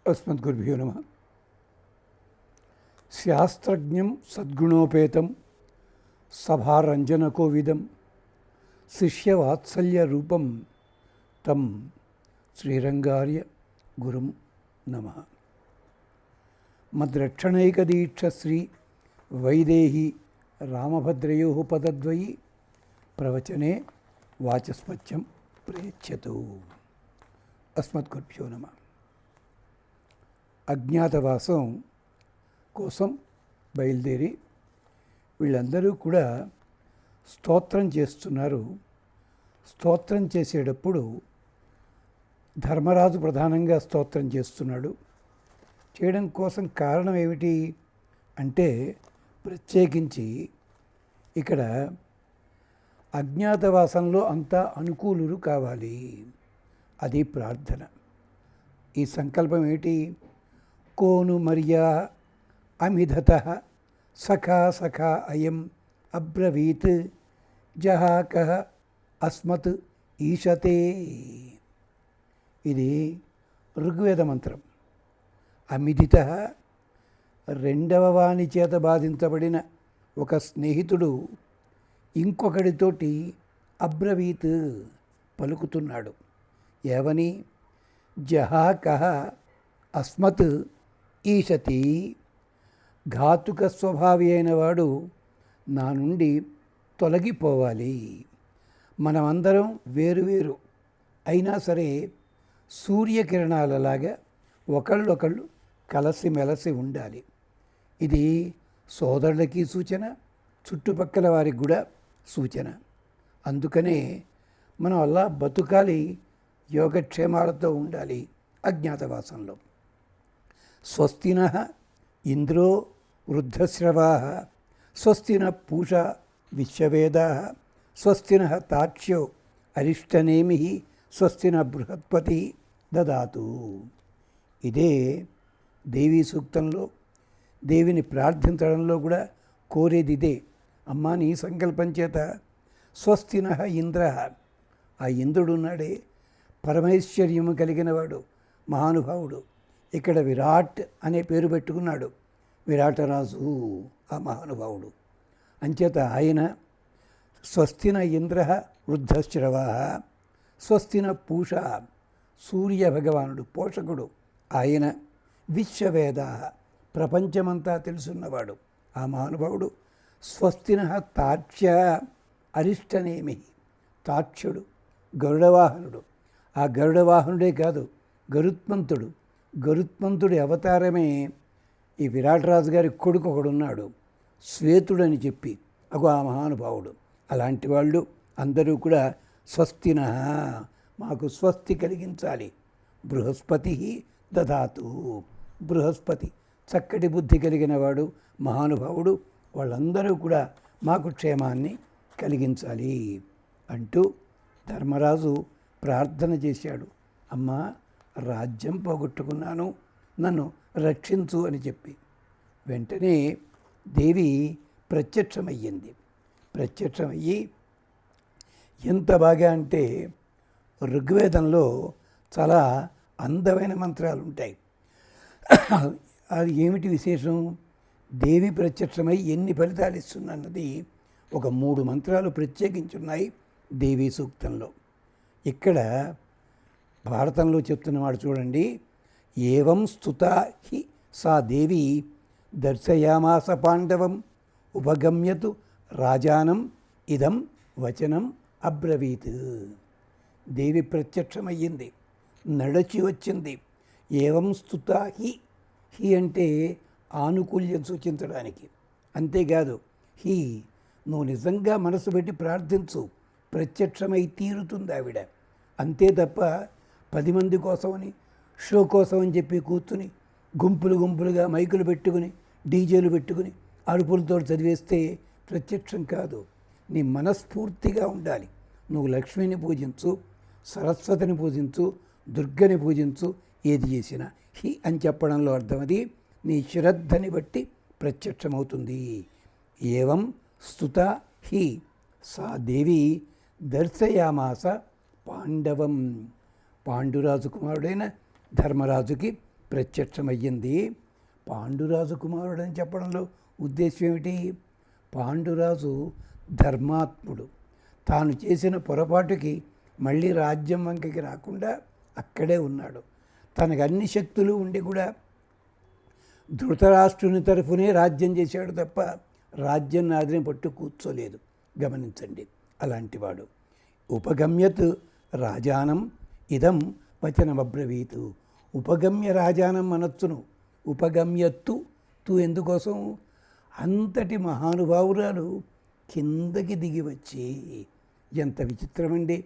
అస్మద్గురుభ్యో నమః. శాస్త్రజ్ఞం సద్గుణోపేతం సభారంజనకోవిదం శిష్యవాత్సల్యరూపం తం శ్రీరంగార్య గురుం నమః. మద్రక్షణైకదీక్ష శ్రీ వైదేహి రామభద్రయో పదద్వయి ప్రవచనే వాచస్పత్యం ప్రయచ్చతు. అస్మద్గురుభ్యో నమః. అజ్ఞాతవాసం కోసం బయలుదేరి వీళ్ళందరూ కూడా స్తోత్రం చేస్తున్నారు. స్తోత్రం చేసేటప్పుడు ధర్మరాజు ప్రధానంగా స్తోత్రం చేస్తున్నాడు. చేయడం కోసం కారణం ఏమిటి అంటే, ప్రత్యేకించి ఇక్కడ అజ్ఞాతవాసంలో అంతా అనుకూలులు కావాలి, అది ప్రార్థన. ఈ సంకల్పం ఏంటి? కోను మర్యా అమిధతః సఖా సఖా అయం అబ్రవీత్ జహాకః అస్మత్ ఈశతే. ఇది ఋగ్వేద మంత్రం. అమిధితః రెండవ వాని చేత బాధించబడిన ఒక స్నేహితుడు ఇంకొకడితోటి అబ్రవీత్ పలుకుతున్నాడు. ఏవని? జహాకః అస్మత్ ఈశతి. ఘాతుక స్వభావి అయిన వాడు నా నుండి తొలగిపోవాలి. మనమందరం వేరువేరు అయినా సరే సూర్యకిరణాలలాగా ఒకళ్ళొకళ్ళు కలిసిమెలసి ఉండాలి. ఇది సోదరులకి సూచన, చుట్టుపక్కల వారికి కూడా సూచన. అందుకనే మనం అలా బతుకాలి, యోగక్షేమాలతో ఉండాలి అజ్ఞాతవాసంలో. స్వస్తినః ఇంద్రో వృద్ధశ్రవాః స్వస్తినః పూషా విశ్వవేదాః స్వస్తినః తాక్ష్యో అరిష్టనేమిః స్వస్తినః బృహస్పతి దదాతు. ఇదే దేవీ సూక్తంలో దేవిని ప్రార్థించడంలో కూడా కోరేది ఇదే. అమ్మా, నీ సంకల్పం చేత స్వస్తినః ఇంద్రః, ఆ ఇంద్రుడున్నాడే పరమైశ్వర్యము కలిగినవాడు, మహానుభావుడు. ఇక్కడ విరాట్ అనే పేరు పెట్టుకున్నాడు. విరాటరాజు ఆ మహానుభావుడు. అంచేత ఆయన స్వస్తిన ఇంద్ర వృద్ధశ్రవా స్వస్తిన పూష, సూర్య భగవానుడు పోషకుడు ఆయన. విశ్వవేద, ప్రపంచమంతా తెలుసున్నవాడు ఆ మహానుభావుడు. స్వస్తిన తాక్ష్య అరిష్టనేమి, తాక్ష్యుడు గరుడవాహనుడు. ఆ గరుడవాహనుడే కాదు, గరుత్మంతుడు. గరుత్మంతుడి అవతారమే ఈ విరాటరాజు గారి కొడుకు ఒకడున్నాడు, శ్వేతుడని చెప్పి, అగో ఆ మహానుభావుడు. అలాంటి వాళ్ళు అందరూ కూడా స్వస్తిన, మాకు స్వస్తి కలిగించాలి. బృహస్పతి దదాతు. బృహస్పతి చక్కటి బుద్ధి కలిగిన వాడు, మహానుభావుడు. వాళ్ళందరూ కూడా మాకు క్షేమాన్ని కలిగించాలి అంటూ ధర్మరాజు ప్రార్థన చేశాడు. అమ్మా, రాజ్యం పోగొట్టుకున్నాను, నన్ను రక్షించు అని చెప్పి. వెంటనే దేవి ప్రత్యక్షమయ్యింది. ప్రత్యక్షమయ్యి ఎంత బాగా అంటే, ఋగ్వేదంలో చాలా అందమైన మంత్రాలు ఉంటాయి. అది ఏమిటి విశేషం? దేవి ప్రత్యక్షమై ఎన్ని ఫలితాలు ఇస్తున్నది ఒక 3 మంత్రాలు ప్రత్యేకించున్నాయి దేవీ సూక్తంలో. ఇక్కడ భారతంలో చెప్తున్నవాడు చూడండి. ఏవం స్తుతా హి సా దేవి దర్శయామాస పాండవం ఉపగమ్యతు రాజానం ఇదం వచనం అబ్రవీత్. దేవి ప్రత్యక్షమయ్యింది, నడచి వచ్చింది. ఏవం స్తుతా హి, హి అంటే ఆనుకూల్యం సూచించడానికి. అంతేకాదు, హి నువ్వు నిజంగా మనసు పెట్టి ప్రార్థించు, ప్రత్యక్షమై తీరుతుంది ఆవిడ. అంతే తప్ప 10 మంది కోసమని, షో కోసమని చెప్పి కూర్చుని గుంపులు గుంపులుగా మైకులు పెట్టుకుని, డీజేలు పెట్టుకుని అరుపులతో చదివేస్తే ప్రత్యక్షం కాదు. నీ మనస్ఫూర్తిగా ఉండాలి. నువ్వు లక్ష్మిని పూజించు, సరస్వతిని పూజించు, దుర్గని పూజించు. ఏది చేసినా హి అని చెప్పడంలో అర్థం అది నీ శ్రద్ధని బట్టి ప్రత్యక్షమవుతుంది. ఏవం స్తుత హి సా దేవి దర్శయామాస పాండవం. పాండురాజు కుమారుడైన ధర్మరాజుకి ప్రత్యక్షమయ్యింది. పాండురాజు కుమారుడని చెప్పడంలో ఉద్దేశం ఏమిటి? పాండురాజు ధర్మాత్ముడు. తాను చేసిన పొరపాటుకి మళ్ళీ రాజ్యం వంకకి రాకుండా అక్కడే ఉన్నాడు. తనకు అన్ని శక్తులు ఉండి కూడా ధృతరాష్ట్రుని తరఫునే రాజ్యం చేశాడు తప్ప రాజ్యం నాదిని పట్టు కూర్చోలేదు. గమనించండి, అలాంటివాడు. ఉపగమ్యత్ రాజానం ఇదం వచనమబ్రవీతు. ఉపగమ్య రాజానం అనొచ్చును. ఉపగమ్యత్తు తు ఎందుకోసం? అంతటి మహానుభావురాలు కిందకి దిగి వచ్చి, ఎంత విచిత్రమండి!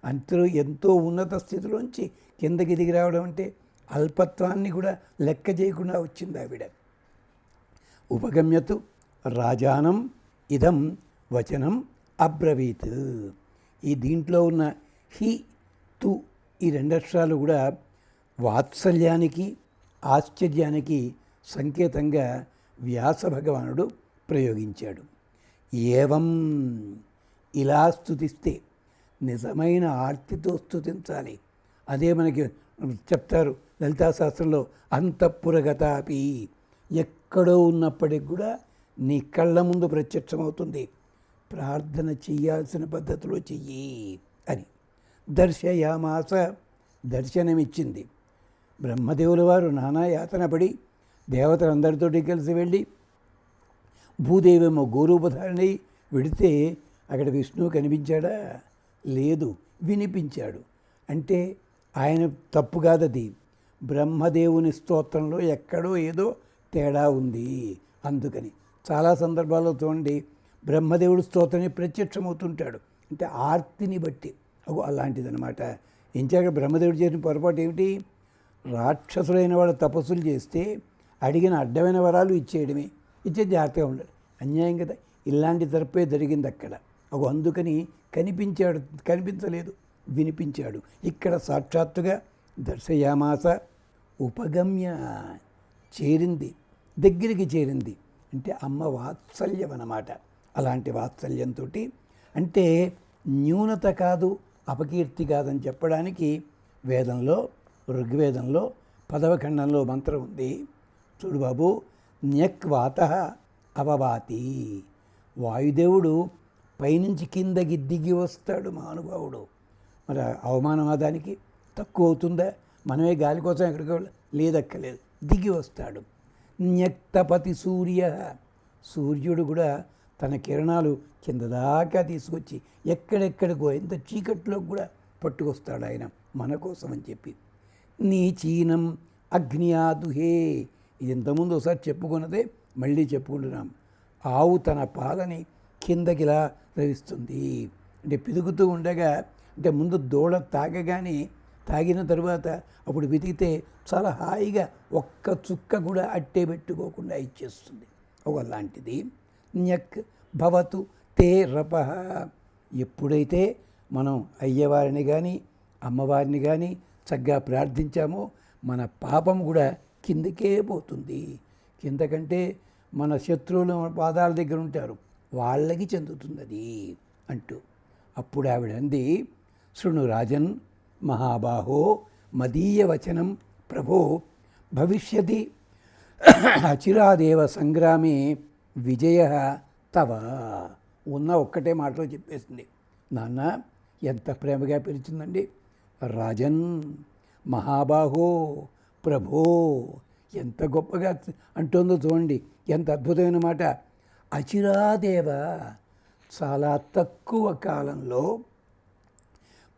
అంతలో ఎంతో ఉన్నత స్థితిలోంచి కిందకి దిగి రావడం అంటే అల్పత్వాన్ని కూడా లెక్క చేయకుండా వచ్చింది ఆవిడ. ఉపగమ్యతు రాజానం ఇదం వచనం అబ్రవీత్. ఈ దీంట్లో ఉన్న హి తు ఈ రెండక్షరాలు కూడా వాత్సల్యానికి ఆశ్చర్యానికి సంకేతంగా వ్యాస భగవానుడు ప్రయోగించాడు. ఏవం ఇలా స్తుతిస్తే నిజమైన ఆర్తితో స్తుతించాలి. అదే మనకి చెప్తారు లలితా శాస్త్రంలో, అంతఃపురగతాపి, ఎక్కడో ఉన్నప్పటికి కూడా నీ కళ్ళ ముందు ప్రత్యక్షమవుతుంది. ప్రార్థన చెయ్యాల్సిన పద్ధతిలో చెయ్యి అని. దర్శయామాస, దర్శనమిచ్చింది. బ్రహ్మదేవుల వారు నానా యాతన పడి దేవతలందరితోటి కలిసి వెళ్ళి భూదేవేమో గోరూపధారణి వెడితే అక్కడ విష్ణువు కనిపించాడా? లేదు, వినిపించాడు. అంటే ఆయన తప్పు కాదది, బ్రహ్మదేవుని స్తోత్రంలో ఎక్కడో ఏదో తేడా ఉంది. అందుకని చాలా సందర్భాల్లో చూడండి, బ్రహ్మదేవుడు స్తోత్రాన్ని ప్రత్యక్షమవుతుంటాడు. అంటే ఆర్తిని బట్టి. అలాంటిదనమాట. ఇంచాక బ్రహ్మదేవుడు చేసిన పొరపాటు ఏమిటి? రాక్షసులైన వాళ్ళు తపస్సులు చేస్తే అడిగిన అడ్డమైన వరాలు ఇచ్చేయడమే. ఇచ్చే జాగ్రత్తగా ఉండాలి. అన్యాయం కదా. ఇలాంటి తరపే జరిగింది అక్కడ. అందుకని కనిపించాడు, కనిపించలేదు, వినిపించాడు. ఇక్కడ సాక్షాత్తుగా దర్శయామాస, ఉపగమ్య, చేరింది, దగ్గరికి చేరింది. అంటే అమ్మ వాత్సల్యం అన్నమాట. అలాంటి వాత్సల్యంతో అంటే న్యూనత కాదు, అపకీర్తి కాదని చెప్పడానికి వేదంలో, ఋగ్వేదంలో 10వ ఖండంలో మంత్రం ఉంది. చూడు బాబు, న్యక్వాత అవవాతి. వాయుదేవుడు పైనుంచి కిందకి దిగి వస్తాడు మహానుభావుడు. మరి అవమానవాదానికి తక్కువ అవుతుందా? మనమే గాలి కోసం ఎక్కడికి లేదక్కలేదు, దిగి వస్తాడు. న్యక్తపతి సూర్య, సూర్యుడు కూడా తన కిరణాలు కింద దాకా తీసుకొచ్చి ఎక్కడెక్కడికో ఎంత చీకట్లోకి కూడా పట్టుకొస్తాడు ఆయన మన కోసం అని చెప్పి. నీచీనం అగ్నియాదుహే, ఇది ఇంతకుముందు ఒకసారి చెప్పుకున్నదే మళ్ళీ చెప్పుకుంటున్నాం. ఆవు తన పాలని కిందకిలా రవిస్తుంది. అంటే పిదుగుతూ ఉండగా, అంటే ముందు దూడ తాగగానే, తాగిన తరువాత అప్పుడు వెతికితే చాలా హాయిగా ఒక్క చుక్క కూడా అట్టే పెట్టుకోకుండా ఇచ్చేస్తుంది. అలాంటిది. న్యక్ భవతు తే రప. ఎప్పుడైతే మనం అయ్యవారిని కానీ అమ్మవారిని కానీ చక్కగా ప్రార్థించామో మన పాపం కూడా కిందకే పోతుంది. కిందకంటే మన శత్రువులు పాదాల దగ్గర ఉంటారు, వాళ్ళకి చెందుతుంది అది అంటూ. అప్పుడు ఆవిడ అంది, శృణు రాజన్ మహాబాహో మదీయ వచనం ప్రభో భవిష్యతి అచిరాదేవ సంగ్రామే విజయ తవ. ఉన్న ఒక్కటే మాటలో చెప్పేసింది. నాన్న ఎంత ప్రేమగా పిలిచిందండి. రాజన్ మహాబాహో ప్రభో, ఎంత గొప్పగా అంటుందో చూడండి, ఎంత అద్భుతమైన మాట. అచిరాదేవ, చాలా తక్కువ కాలంలో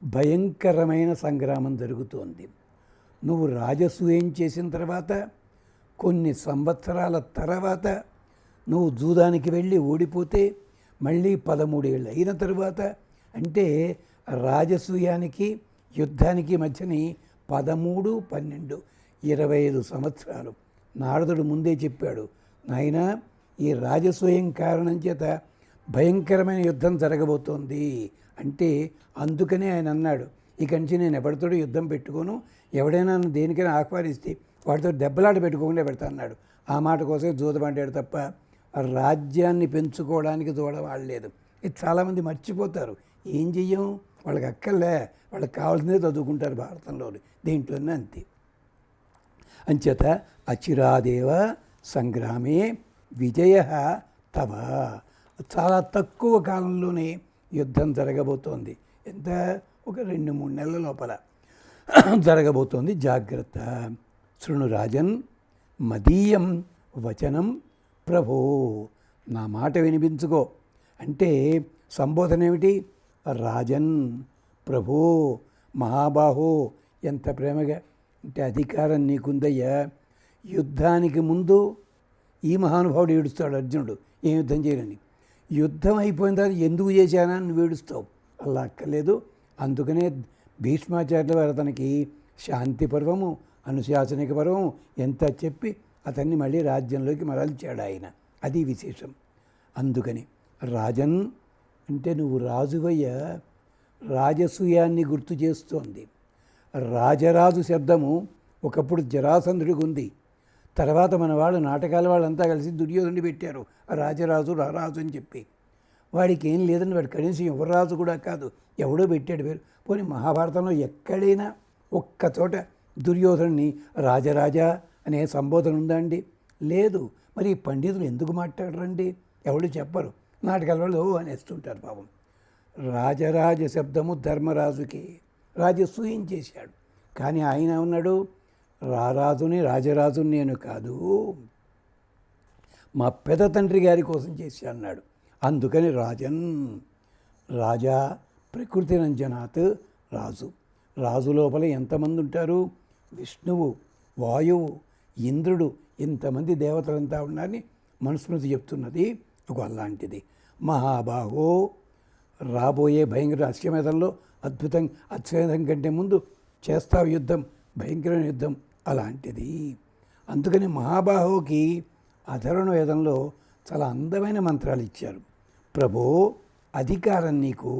భయంకరమైన సంగ్రామం జరుగుతోంది. నువ్వు రాజసూయం చేసిన తర్వాత కొన్ని సంవత్సరాల తర్వాత నువ్వు జూదానికి వెళ్ళి ఓడిపోతే మళ్ళీ 13 ఏళ్ళు అయిన తర్వాత, అంటే రాజసూయానికి యుద్ధానికి మధ్యని 13, 12, 25 సంవత్సరాలు. నారదుడు ముందే చెప్పాడు, నాయనా ఈ రాజసూయం కారణం చేత భయంకరమైన యుద్ధం జరగబోతోంది అంటే. అందుకనే ఆయన అన్నాడు, ఇక నుంచి నేను ఎవరితో యుద్ధం పెట్టుకోను, ఎవడైనా దేనికైనా ఆహ్వానిస్తే వాడితో దెబ్బలాట పెట్టుకోకుండా పెడతా అన్నాడు. ఆ మాట కోసమే జూదమంటాడు తప్ప రాజ్యాన్ని పెంచుకోవడానికి చూడవాడలేదు. ఇది చాలామంది మర్చిపోతారు. ఏం చెయ్యం, వాళ్ళకి అక్కర్లే, వాళ్ళకి కావాల్సిందే చదువుకుంటారు భారతంలో, దేంట్లోనే అంతే. అంచేత అచిరాదేవ సంగ్రామే విజయ తవ. చాలా తక్కువ కాలంలోనే యుద్ధం జరగబోతోంది. ఎంత, ఒక 2-3 నెలల లోపల జరగబోతోంది. జాగ్రత్త. శృణు రాజన్ మదీయం వచనం ప్రభో, నా మాట వినిపించుకో. అంటే సంబోధన ఏమిటి? రాజన్, ప్రభో, మహాబాహో. ఎంత ప్రేమగా అంటే, అధికారం నీకుందయ్యా. యుద్ధానికి ముందు ఈ మహానుభావుడు ఏడుస్తాడు, అర్జునుడు ఏం యుద్ధం చేయనని. యుద్ధం అయిపోయిన తర్వాత ఎందుకు చేశానని నువ్వు ఏడుస్తావు. అలా అక్కర్లేదు. అందుకనే భీష్మాచార్యుల వారు అతనికి శాంతి పర్వము, అనుశాసనిక పర్వము ఎంత చెప్పి అతన్ని మళ్ళీ రాజ్యంలోకి మరల్చాడు ఆయన. అది విశేషం. అందుకని రాజన్ అంటే నువ్వు రాజువయ్యా. రాజసూయాన్ని గుర్తు చేస్తోంది. రాజరాజు శబ్దము ఒకప్పుడు జరాసంధుడికి ఉంది. తర్వాత మన వాళ్ళు నాటకాల వాళ్ళంతా కలిసి దుర్యోధనుడి పెట్టారు రాజరాజు రారాజు అని చెప్పి. వాడికి ఏం లేదని, వాడు కనీసం యువరాజు కూడా కాదు, ఎవడో పెట్టాడు పేరు. పోనీ మహాభారతంలో ఎక్కడైనా ఒక్కచోట దుర్యోధనుని రాజరాజా అనే సంబోధన ఉందా అండి? లేదు. మరి ఈ పండితులు ఎందుకు మాట్లాడరండి? ఎవడు చెప్పరు. నాటకాల వాళ్ళు అనేస్తుంటారు పాపం. రాజరాజ శబ్దము ధర్మరాజుకి రాజసూయం చేశాడు. కానీ ఆయన ఉన్నాడు, రారాజుని రాజరాజుని నేను కాదు, మా పెద్ద తండ్రి గారి కోసం చేసి అన్నాడు. అందుకని రాజన్, రాజా ప్రకృతి రంజనాత్, రాజు. రాజు లోపల ఎంతమంది ఉంటారు? విష్ణువు, వాయువు, ఇంద్రుడు, ఇంతమంది దేవతలంతా ఉన్నారని మనుస్మృతి చెప్తున్నది. ఒక అలాంటిది. మహాబాహో, రాబోయే భయంకర అశ్వమేధంలో అశ్వమేధం కంటే ముందు చేస్తావు యుద్ధం, భయంకరమైన యుద్ధం అలాంటిది. అందుకని మహాబాహోకి అధర్వణ వేదంలో చాలా అందమైన మంత్రాలు ఇచ్చారు. ప్రభో, అధికారం నీకు.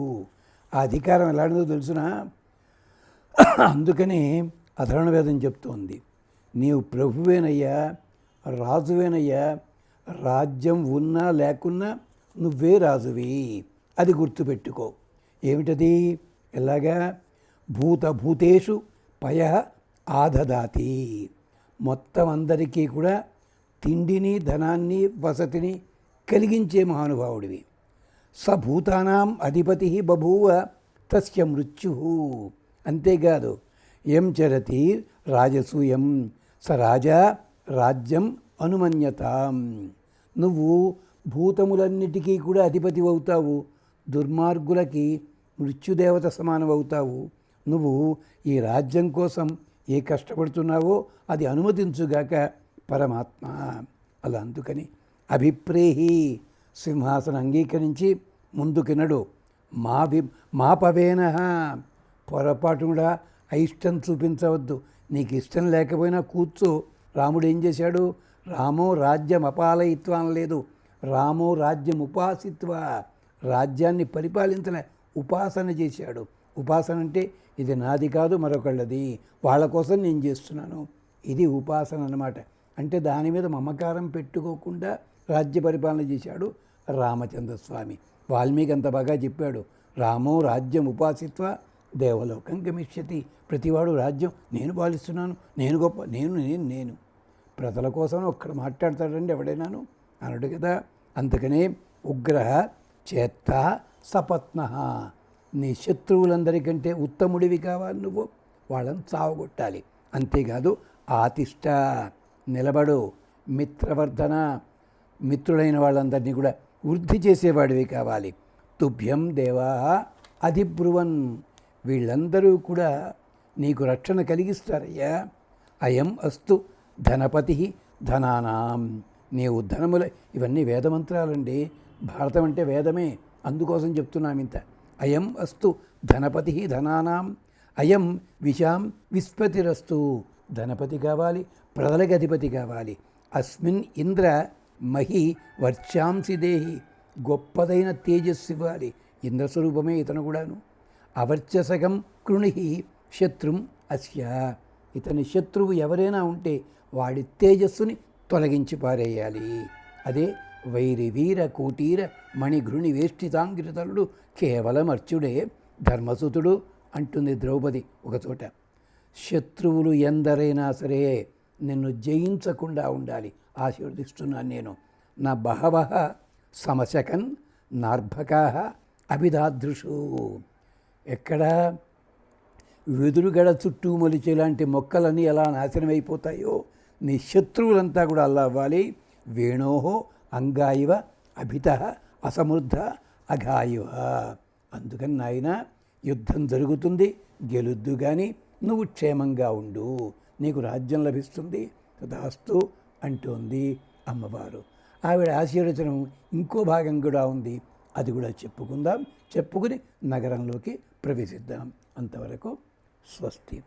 ఆ అధికారం ఎలాంటిదో తెలుసునా? అందుకనే అధర్వణ వేదం చెప్తోంది, నీవు ప్రభువేనయ్యా, రాజువేనయ్యా. రాజ్యం ఉన్నా లేకున్నా నువ్వే రాజువి. అది గుర్తుపెట్టుకో. ఏమిటది? ఎలాగా? భూతేషు పయ ఆదదాతి. మొత్తం అందరికీ కూడా తిండిని, ధనాన్ని, వసతిని కలిగించే మహానుభావుడివి. సభూతానాం అధిపతి బభూవ తస్య మృత్యు. అంతేకాదు, ఎం చరతి రాజసూయం స రాజా రాజ్యం అనుమన్యతాం. నువ్వు భూతములన్నిటికీ కూడా అధిపతి అవుతావు. దుర్మార్గులకి మృత్యుదేవత సమానం అవుతావు. నువ్వు ఈ రాజ్యం కోసం ఏ కష్టపడుతున్నావో అది అనుమతించుగాక పరమాత్మ. అలా అందుకని అభిప్రేహి, సింహాసనం అంగీకరించి ముందుకినడు. మాపవేన, పొరపాటు కూడా అయిష్టం చూపించవద్దు. నీకు ఇష్టం లేకపోయినా కూర్చో. రాముడు ఏం చేశాడు? రామో రాజ్యం అపాలయిత్వ అనలేదు, రామో రాజ్యం ఉపాసిత్వ. రాజ్యాన్ని పరిపాలించలే, ఉపాసన చేశాడు. ఉపాసన అంటే ఇది నాది కాదు మరొకళ్ళది, వాళ్ళ కోసం నేను చేస్తున్నాను, ఇది ఉపాసన అన్నమాట. అంటే దాని మీద మమకారం పెట్టుకోకుండా రాజ్య పరిపాలన చేశాడు రామచంద్రస్వామి. వాల్మీకి అంత బాగా చెప్పాడు, రామో రాజ్యం ఉపాసిత్వ దేవలోకం గమిష్యతి. ప్రతివాడు రాజ్యం నేను పాలిస్తున్నాను, నేను గొప్ప, నేను ప్రజల కోసం ఒక్కడ మాట్లాడతాడండి ఎవడైనాను అనడు కదా. అందుకనే ఉగ్రహ చేత్త సపత్న. నీ శత్రువులందరికంటే ఉత్తముడివి కావాలి నువ్వు, వాళ్ళని చావగొట్టాలి. అంతేకాదు ఆతిష్ట, నిలబడు. మిత్రవర్ధన, మిత్రులైన వాళ్ళందరినీ కూడా వృద్ధి చేసేవాడివి కావాలి. తుభ్యం దేవా అధిబ్రువన్. వీళ్ళందరూ కూడా నీకు రక్షణ కలిగిస్తారయ్యా. అయం అస్తు ధనపతి ధనానాం. నీవు ధనముల, ఇవన్నీ వేదమంత్రాలండి. భారతం అంటే వేదమే, అందుకోసం చెప్తున్నాం ఇంత. అయం అస్తు ధనపతి ధనానాం, అయం విశాం విస్పతిరస్తు. ధనపతి కావాలి, ప్రజలకి అధిపతి కావాలి. అస్మిన్ ఇంద్ర మహి వర్షాంసి దేహి. గొప్పదైన తేజస్సు ఇవ్వాలి. ఇంద్రస్వరూపమే ఇతను కూడాను. అవర్చసకం కృణి శత్రుం అస్య. ఇతని శత్రువు ఎవరైనా ఉంటే వాడి తేజస్సుని తొలగించి పారేయాలి. అదే వైరి వీర కూటీర మణిఘృణి వేష్టితాంగితలుడు కేవలం అర్చుడే ధర్మసుతుడు అంటుంది ద్రౌపది ఒకచోట. శత్రువులు ఎందరైనా సరే నిన్ను జయించకుండా ఉండాలి ఆశీర్వదిస్తున్నాను నేను. నా బహవః సమశకన్ నార్భకాః అభిదాదృషు. ఎక్కడ వెదురుగడ చుట్టూ మొలిచే లాంటి మొక్కలన్నీ ఎలా నాశనమైపోతాయో నీ శత్రువులంతా కూడా అలా అవ్వాలి. వేణోహో అంగాయివ అభిత అసమృద్ధ అఘాయివ. అందుకని నాయన యుద్ధం జరుగుతుంది, గెలుద్దు కానీ నువ్వు క్షేమంగా ఉండు, నీకు రాజ్యం లభిస్తుంది తదాస్తు అంటోంది అమ్మవారు. ఆవిడ ఆశీర్వచనం ఇంకో భాగం కూడా ఉంది, అది కూడా చెప్పుకుందాం. చెప్పుకుని నగరంలోకి ప్రవేశిద్దాం. అంతవరకు స్వస్తి.